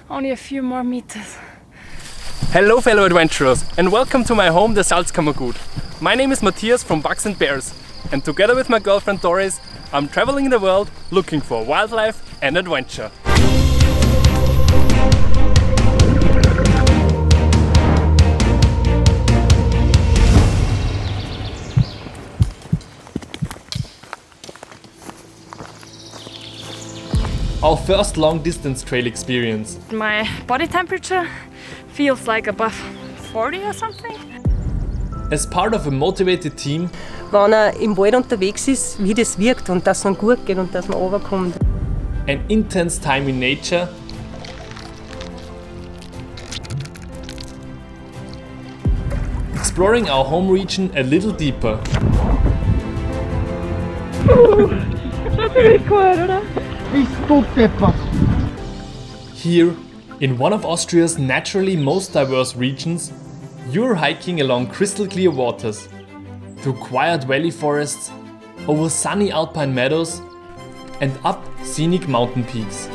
Only a few more meters. Hello fellow adventurers and welcome to my home, the Salzkammergut. My name is Matthias from Bugs and Bears, and together with my girlfriend Doris, I'm traveling the world looking for wildlife and adventure. Our first long distance trail experience. My body temperature feels like above 40 or something. As part of a motivated team, wenn im Wald unterwegs ist, wie das wirkt und dass es ihm gut geht und dass man runterkommt. an intense time in nature, exploring our home region a little deeper. Here, in one of Austria's naturally most diverse regions, you're hiking along crystal clear waters, through quiet valley forests, over sunny alpine meadows, and up scenic mountain peaks.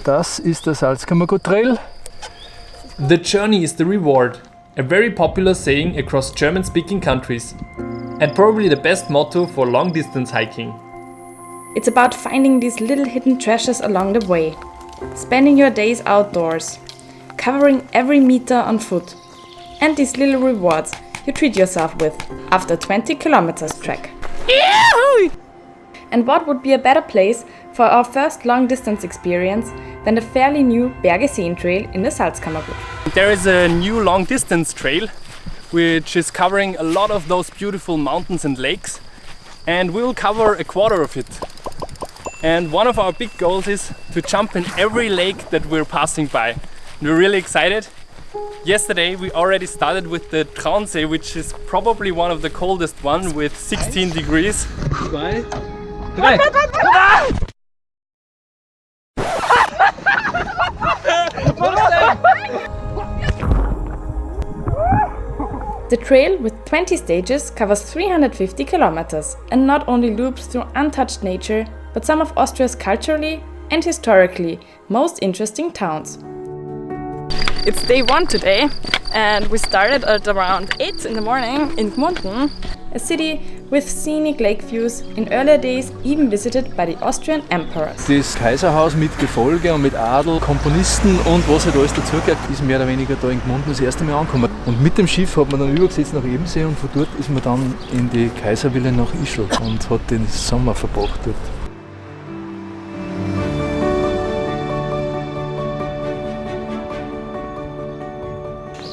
Das ist der Salzkammergut Trail. The journey is the reward, a very popular saying across German-speaking countries, and probably the best motto for long-distance hiking. It's about finding these little hidden treasures along the way, spending your days outdoors, covering every meter on foot, and these little rewards you treat yourself with after 20 kilometers trek. Yahoo! And what would be a better place for our first long-distance experience than the fairly new BergeSeen Trail in the Salzkammergut. There is a new long-distance trail which is covering a lot of those beautiful mountains and lakes, and we will cover a quarter of it. And one of our big goals is to jump in every lake that we're passing by. And we're really excited. Yesterday we already started with the Traunsee, which is probably one of the coldest one with 16 degrees. Zwei, drei. The trail with 20 stages covers 350 kilometers and not only loops through untouched nature, but some of Austria's culturally and historically most interesting towns. It's day one today, and we started at around 8 in the morning in Gmunden, a city with scenic lake views, in earlier days even visited by the Austrian emperors. Das Kaiserhaus mit Gefolge und mit Adel, Komponisten und was halt alles dazugehört, ist mehr oder weniger da in Gmunden das erste Mal angekommen. Und mit dem Schiff hat man dann übergesetzt nach Ebensee und von dort ist man dann in die Kaiserville nach Ischl und hat den Sommer verbracht dort.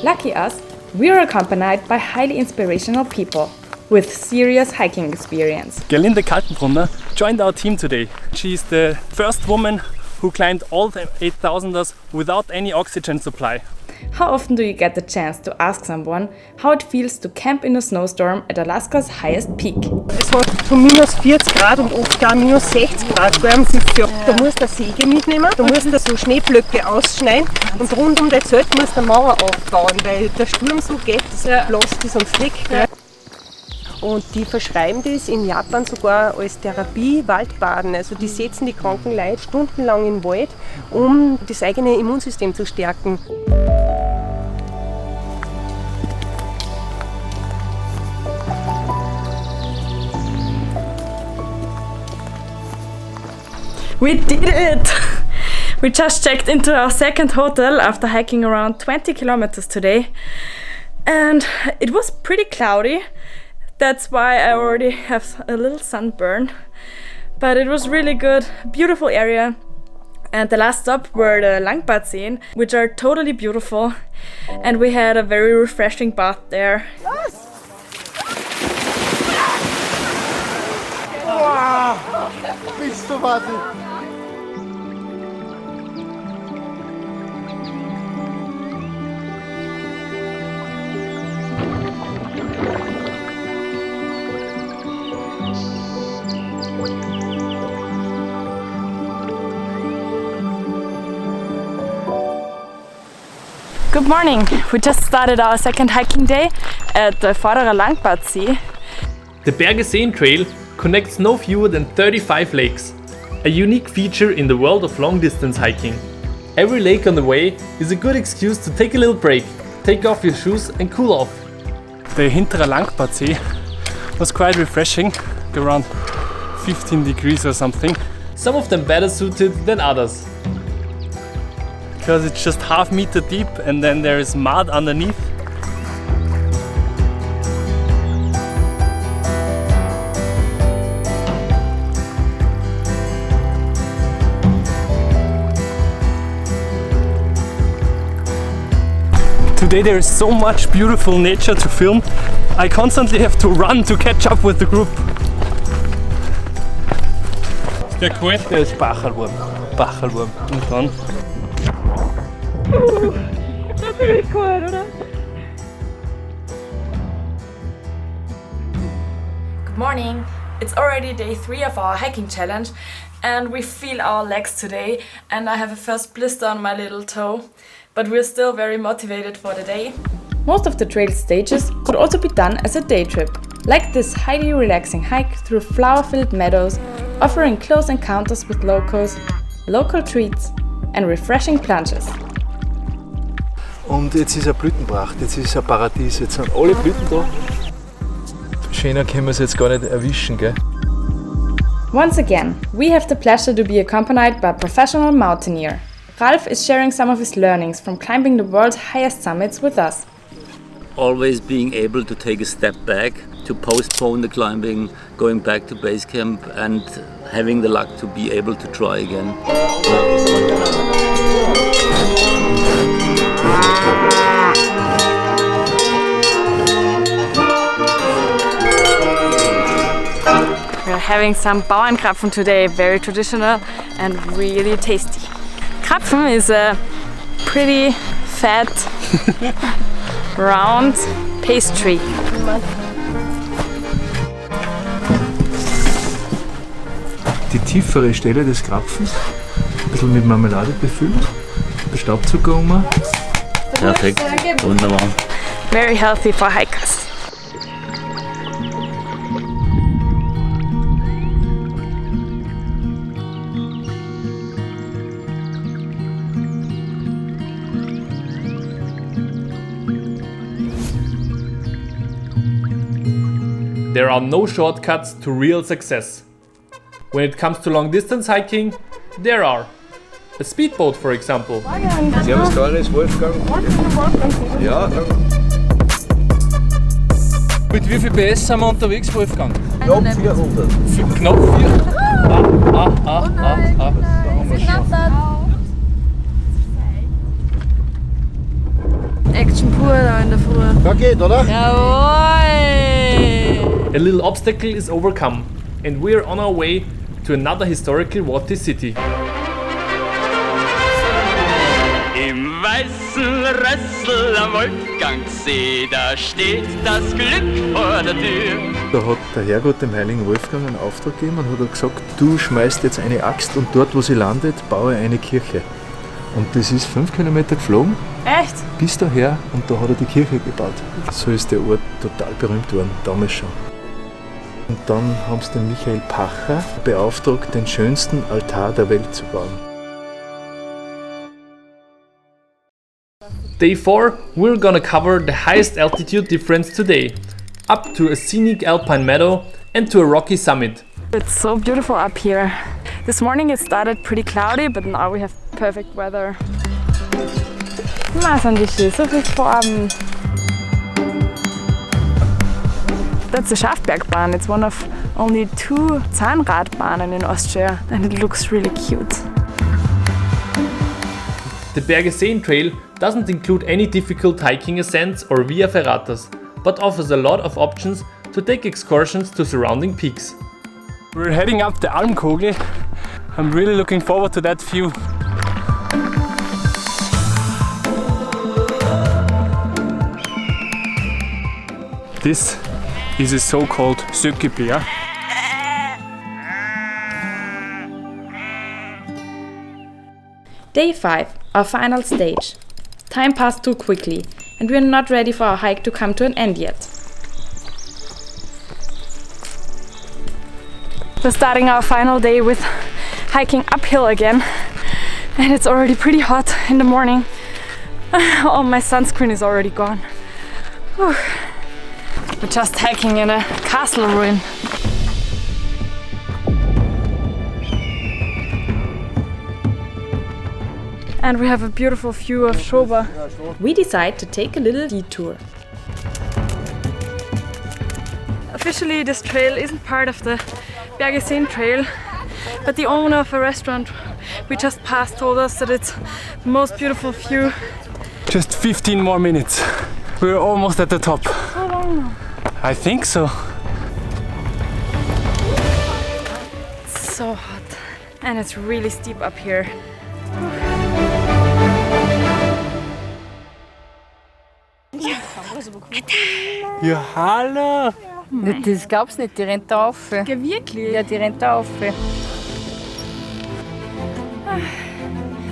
Lucky us, we are accompanied by highly inspirational people with serious hiking experience. Gerlinde Kaltenbrunner joined our team today. She's the first woman who climbed all the 8,000ers without any oxygen supply. How often do you get the chance to ask someone how it feels to camp in a snowstorm at Alaska's highest peak? Es hat von minus 40 Grad und oft gar minus 60 Grad warm. Da musst du eine Säge mitnehmen, da musst du so Schneeblöcke ausschneiden und rund um dein Zelt musst du eine Mauer aufbauen, weil der Sturm so geht, dass er blast ist und fliegt. Ja. Und die verschreiben das in Japan sogar als Therapie Waldbaden. Also die setzen die kranken Leute stundenlang in den Wald, um das eigene Immunsystem zu stärken. We did it! We just checked into our second hotel after hiking around 20 kilometers today, and it was pretty cloudy. That's why I already have a little sunburn, but it was really good, beautiful area. And the last stop were the Langbathsee, which are totally beautiful, and we had a very refreshing bath there. Wow! Bist du was? Good morning! We just started our second hiking day at the Vorderer Langbathsee. The BergeSeen Trail connects no fewer than 35 lakes, a unique feature in the world of long-distance hiking. Every lake on the way is a good excuse to take a little break, take off your shoes and cool off. The Hinterer Langbathsee was quite refreshing, around 15 degrees or something. Some of them better suited than others. Because it's just half meter deep and then there is mud underneath. Today there is so much beautiful nature to film. I constantly have to run to catch up with the group. Ist der cool? Der ist Bachelwurm. Bachelwurm. Und dann? Das ist richtig cool, oder? Good morning! It's already day 3 of our hiking challenge and we feel our legs today and I have a first blister on my little toe, but we're still very motivated for the day. Most of the trail stages could also be done as a day trip, like this highly relaxing hike through flower-filled meadows, offering close encounters with locals, local treats and refreshing plunges. Und jetzt ist eine Blütenpracht, jetzt ist ein Paradies, jetzt sind alle Blüten da. Schöner können wir es jetzt gar nicht erwischen, gell? Once again, we have the pleasure to be accompanied by a professional mountaineer. Ralf is sharing some of his learnings from climbing the world's highest summits with us. Always being able to take a step back, to postpone the climbing, going back to base camp and having the luck to be able to try again. We're having some Bauernkrapfen today, very traditional and really tasty. Krapfen is a pretty fat, round pastry. Die tiefere Stelle des Krapfens, ein bisschen mit Marmelade befüllt, ein bisschen Staubzucker rum. Perfekt, wunderbar. Very healthy for hikers. There are no shortcuts to real success. When it comes to long distance hiking, there are. A speedboat, for example. Servus Doris, Wolfgang. Ja. Mit wie viel PS sind wir unterwegs, Wolfgang? Knapp 400. Knapp 400. Da haben wir schon. Action pur da in der Früh. Ja, geht, oder? Jawohl! A little obstacle is overcome, and we're on our way to another historically worthy city. Im weißen Rössel am Wolfgangsee, da steht das Glück vor der Tür. Da hat der Herrgott dem heiligen Wolfgang einen Auftrag gegeben und hat gesagt, du schmeißt jetzt eine Axt und dort, wo sie landet, baue eine Kirche. Und das ist 5 Kilometer geflogen. Echt? Bis daher und da hat er die Kirche gebaut. So ist der Ort total berühmt worden, damals schon. Und dann haben sie den Michael Pacher beauftragt, den schönsten Altar der Welt zu bauen. Day 4, we're gonna cover the highest altitude difference today, up to a scenic alpine meadow and to a rocky summit. It's so beautiful up here. This morning it started pretty cloudy, but now we have perfect weather. Was sind die schön, so viele Farben. That's the Schafbergbahn. It's one of only 2 Zahnradbahnen in Austria and it looks really cute. The BergeSeen Trail doesn't include any difficult hiking ascents or via ferratas, but offers a lot of options to take excursions to surrounding peaks. We're heading up the Almkogel. I'm really looking forward to that view. This is a so-called Sökebeer. Day 5, our final stage. time passed too quickly, and we are not ready for our hike to come to an end yet. We're starting our final day with hiking uphill again, and it's already pretty hot in the morning. Oh, my sunscreen is already gone. Whew. We're just hiking in a castle ruin. And we have a beautiful view of Strobl. We decide to take a little detour. Officially, this trail isn't part of the BergeSeen Trail, but the owner of a restaurant we just passed told us that it's the most beautiful view. Just 15 more minutes. We're almost at the top. So long now. I think so. It's so hot, and it's really steep up here. Ja, hallo! Das glaubst du nicht, die rennt da rauf. Ja, wirklich? Ja, die rennt da rauf.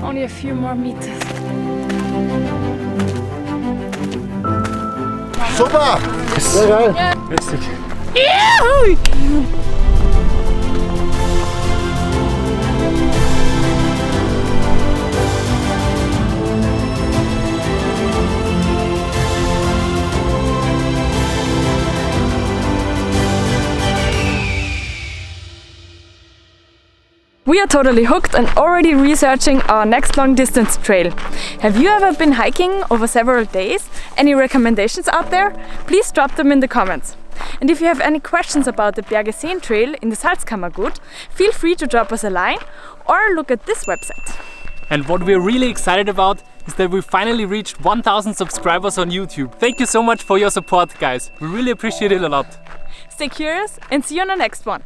Only a few more meters. Super! Sehr geil! Grüß dich. We are totally hooked and already researching our next long distance trail. Have you ever been hiking over several days? Any recommendations out there? Please drop them in the comments. And if you have any questions about the BergeSeen Trail in the Salzkammergut, feel free to drop us a line or look at this website. And what we're really excited about is that we finally reached 1000 subscribers on YouTube. Thank you so much for your support, guys. We really appreciate it a lot. Stay curious and see you on the next one.